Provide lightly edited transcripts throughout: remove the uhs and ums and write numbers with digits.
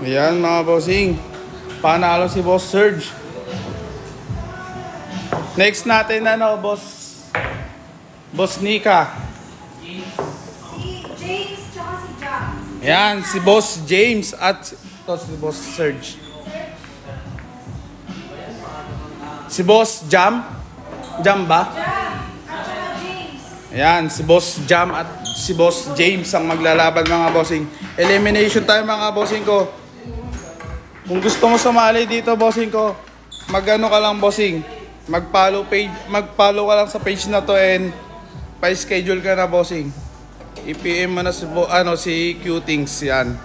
Ayan mga bossing, panalo si Boss Serge. Next natin Boss Nika. Si James tsaka si Jam. Ayan, si Boss James at ito si Boss Serge. Si Boss Jam? Jam ba? Jam at tsaka James. Ayan, si Boss Jam at si Boss James ang maglalaban mga bossing. Elimination tayo mga bossing ko. Kung gusto mo sumali dito bossing ko, mag-ano ka lang bossing. Mag-follow ka lang sa page na to and pa-schedule ka na bossing. I-PM mo na si Cutings yan.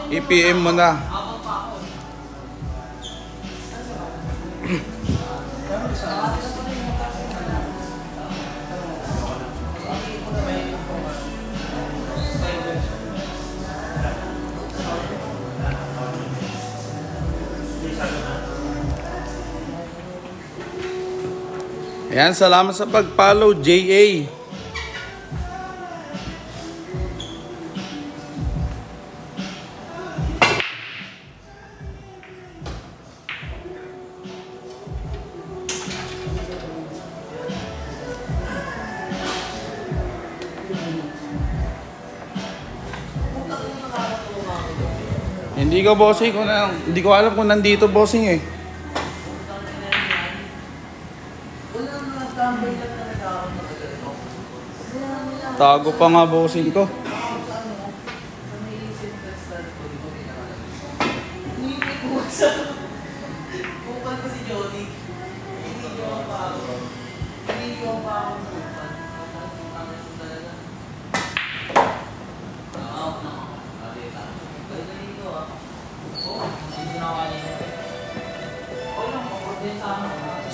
I-PM mo na. Ayan, salamat sa pag-follow, JA. Hindi ko bossing, hindi ko alam kung nandito bossing eh. Tago pa nga bossing ko.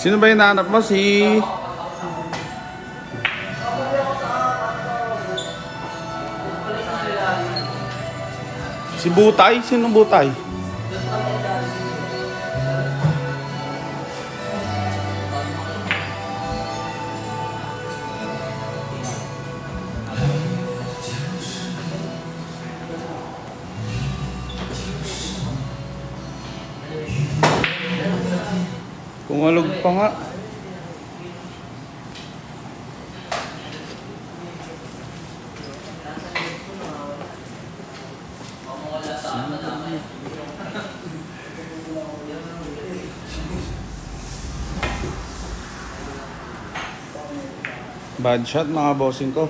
Sino ba yung nahanap mo? Si Butay? Sino Butay? Kumalog pa nga. Bad shot mga bossing ko.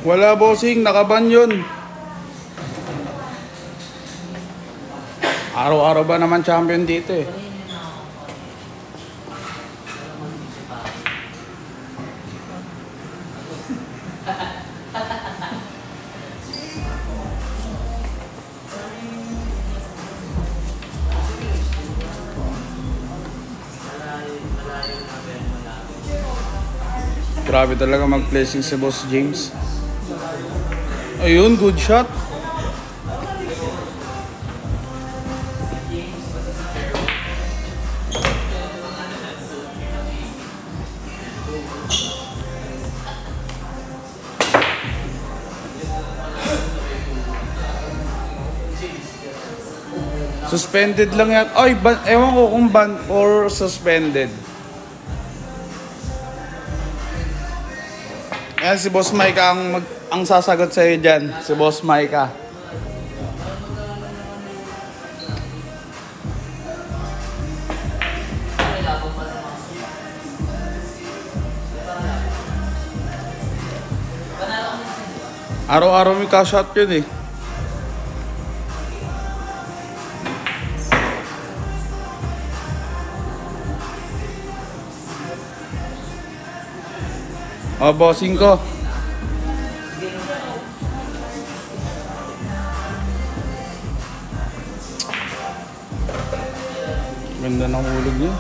Wala bossing, nakaban yun. Araw-araw ba naman champion dito eh. Grabe talaga mag-placing si Boss James. Ayun, good shot. Suspended lang yan. Ay, ewan ko kung ban or suspended. Ayan, si Boss Micah ang sasagot sa'yo dyan. Si Boss Micah. Araw-araw may ka-shot yun eh. O, bossing ko. Ganda ng hulog niya.